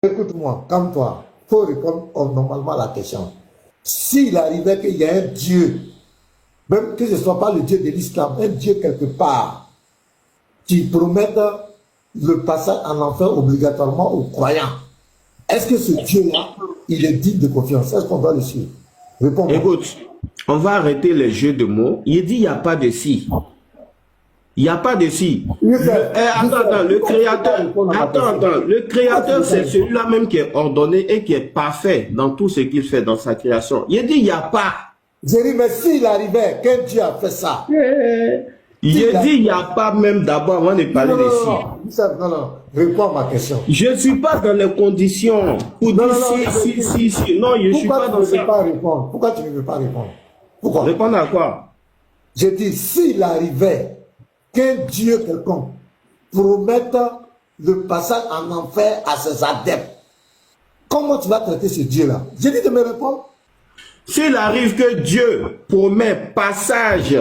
Écoute-moi, calme-toi. Il faut répondre normalement à la question. S'il arrivait qu'il y a un Dieu, même que ce ne soit pas le Dieu de l'islam, un Dieu quelque part, qui promette le passage en enfer obligatoirement aux croyants, est-ce que ce Dieu-là, il est digne de confiance? Est-ce qu'on doit le suivre? Réponds-moi. Écoute, on va arrêter les jeux de mots. Il dit il n'y a pas de si. Il n'y a pas de si. Attends, le créateur, c'est celui-là même qui est ordonné et qui est parfait dans tout ce qu'il fait dans sa création. Il dit il n'y a pas. J'ai dit, mais s'il arrivait, qu'un Dieu a fait ça? Il dit il n'y a pas même d'abord avant de parler de si. Non, réponds à ma question. Je ne suis pas dans les conditions pour dire si. Non, je ne suis pas dans ça. Pourquoi tu ne veux pas répondre? Pourquoi? Répondre à quoi? J'ai dit, s'il arrivait qu'un Dieu quelconque promette le passage en enfer à ses adeptes, comment tu vas traiter ce Dieu-là? J'ai dit de me répondre. S'il arrive que Dieu promet passage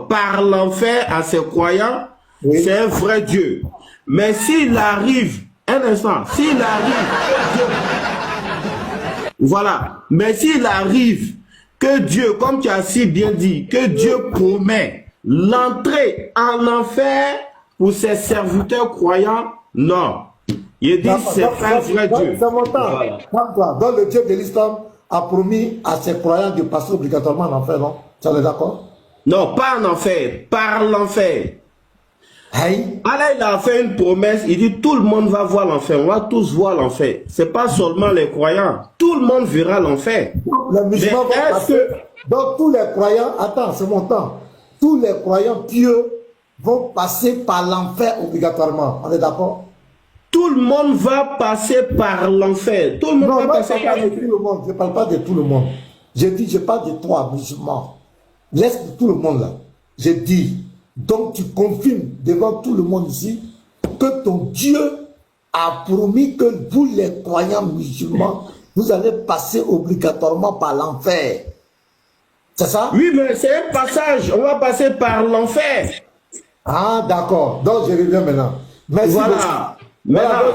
par l'enfer à ses croyants, oui, c'est un vrai Dieu. Mais s'il arrive, un instant, s'il arrive, voilà, mais s'il arrive que Dieu, comme tu as si bien dit, que Dieu promet l'entrée en enfer pour ses serviteurs croyants, non. Il dit c'est pas un vrai Dieu. C'est mon temps. Voilà. Donc le Dieu de l'islam a promis à ses croyants de passer obligatoirement en enfer, non? Tu es d'accord? Non, pas en enfer, par l'enfer. Hey. Allah, il a fait une promesse, il dit tout le monde va voir l'enfer, on va tous voir l'enfer. C'est pas seulement les croyants, tout le monde verra l'enfer. Les musulmans vont passer. Donc tous les croyants, attends, c'est mon temps. Tous les croyants pieux vont passer par l'enfer obligatoirement. On est d'accord? Tout le monde va passer par l'enfer. Tout le monde va passer par l'enfer. Je ne parle pas de tout le monde. J'ai dit, je parle de toi, musulman. Laisse tout le monde là. J'ai dit, donc tu confirmes devant tout le monde ici que ton Dieu a promis que vous les croyants musulmans, vous allez passer obligatoirement par l'enfer. C'est ça? Oui, mais c'est un passage. On va passer par l'enfer. Ah, d'accord. Donc je reviens maintenant. Merci. Voilà. Maintenant,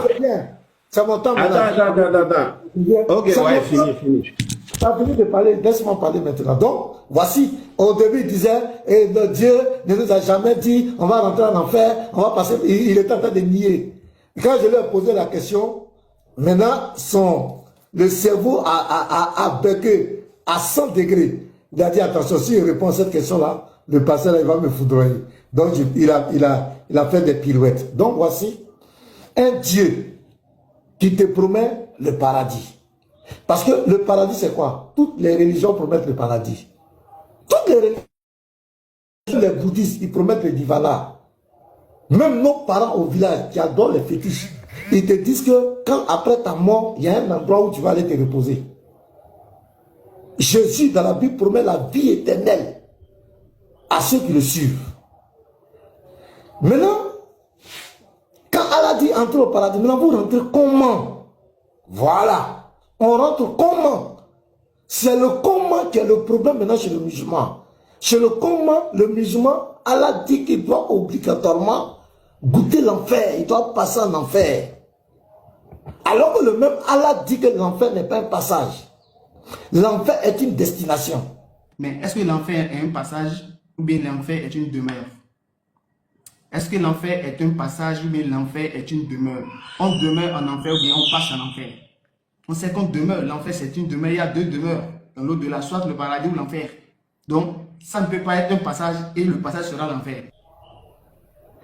c'est mon temps maintenant. Attends. Ok, ouais, fini. Tu as fini de parler, laisse-moi parler maintenant. Donc, voici, au début, il disait, et Dieu ne nous a jamais dit, on va rentrer en enfer, on va passer, il est en train de nier. Et quand je lui ai posé la question, maintenant, le cerveau a bugué à 100 degrés. Il a dit, attention, si il répond à cette question-là, le pasteur, il va me foudroyer. Donc, il a fait des pirouettes. Donc, voici un Dieu qui te promet le paradis. Parce que le paradis, c'est quoi? Toutes les religions promettent le paradis. Toutes les religions, les bouddhistes, ils promettent le nirvana. Même nos parents au village qui adorent les fétiches, ils te disent que quand après ta mort, il y a un endroit où tu vas aller te reposer. Jésus, dans la Bible, promet la vie éternelle à ceux qui le suivent. Maintenant, quand Allah dit entrer au paradis, maintenant vous rentrez comment? Voilà. On rentre comment? C'est le comment qui est le problème maintenant chez le musulman. Chez le comment, le musulman, Allah dit qu'il doit obligatoirement goûter l'enfer. Il doit passer en enfer. Alors que le même Allah dit que l'enfer n'est pas un passage. L'enfer est une destination. Mais est-ce que l'enfer est un passage ou bien l'enfer est une demeure? Est-ce que l'enfer est un passage ou bien l'enfer est une demeure? On demeure en enfer ou bien on passe en enfer? On sait qu'on demeure. L'enfer, c'est une demeure. Il y a deux demeures dans l'au-delà, soit le paradis ou l'enfer. Donc, ça ne peut pas être un passage et le passage sera l'enfer.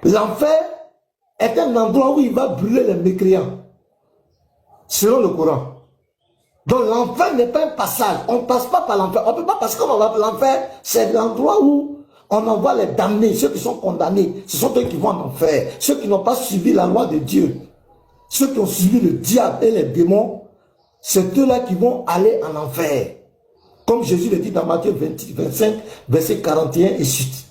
L'enfer est un endroit où il va brûler les mécréants, selon le Coran. Donc, l'enfer n'est pas un passage. On ne passe pas par l'enfer. On ne peut pas passer comme on va par l'enfer. C'est l'endroit où on envoie les damnés, ceux qui sont condamnés. Ce sont eux qui vont en enfer. Ceux qui n'ont pas suivi la loi de Dieu. Ceux qui ont suivi le diable et les démons. C'est eux-là qui vont aller en enfer. Comme Jésus le dit dans Matthieu 25, verset 41 et suite.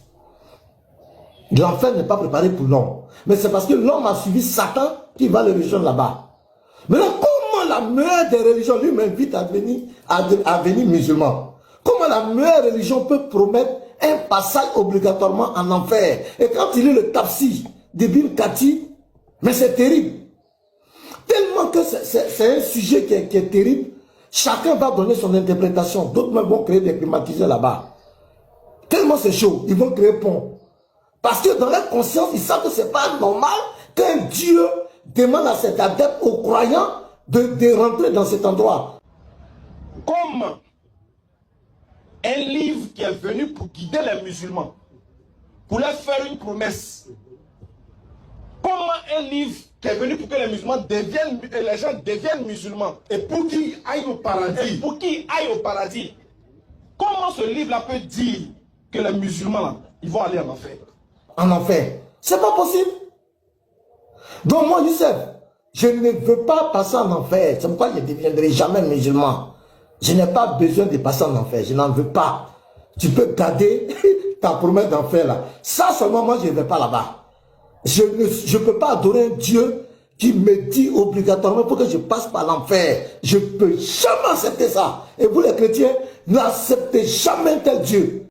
L'enfer n'est pas préparé pour l'homme. Mais c'est parce que l'homme a suivi Satan qui va le rejoindre là-bas. Maintenant, comment la meilleure des religions, lui m'invite à devenir musulman. Comment la meilleure religion peut promettre un passage obligatoirement en enfer? Et quand il lit le tafsir d'Ibn Kathir, mais c'est terrible. Tellement que c'est un sujet qui est terrible. Chacun va donner son interprétation. D'autres même vont créer des climatiseurs là-bas. Tellement c'est chaud, ils vont créer pont. Parce que dans leur conscience, ils savent que ce n'est pas normal qu'un Dieu demande à cet adepte, aux croyants, de rentrer dans cet endroit. Comme un livre qui est venu pour guider les musulmans, pour leur faire une promesse. Comment un livre qui est venu pour que les musulmans deviennent, les gens deviennent musulmans et pour qu'ils aillent au paradis. Pour qu'ils aillent au paradis. Comment ce livre-là peut dire que les musulmans, là, ils vont aller en enfer? En enfer. C'est pas possible. Donc moi, Youssef, je ne veux pas passer en enfer. C'est pourquoi je ne deviendrai jamais musulman. Je n'ai pas besoin de passer en enfer. Je n'en veux pas. Tu peux garder ta promesse d'enfer là. Ça seulement, moi, je ne vais pas là-bas. Je ne peux pas adorer un Dieu qui me dit obligatoirement pour que je passe par l'enfer. Je ne peux jamais accepter ça. Et vous les chrétiens, n'acceptez jamais tel Dieu.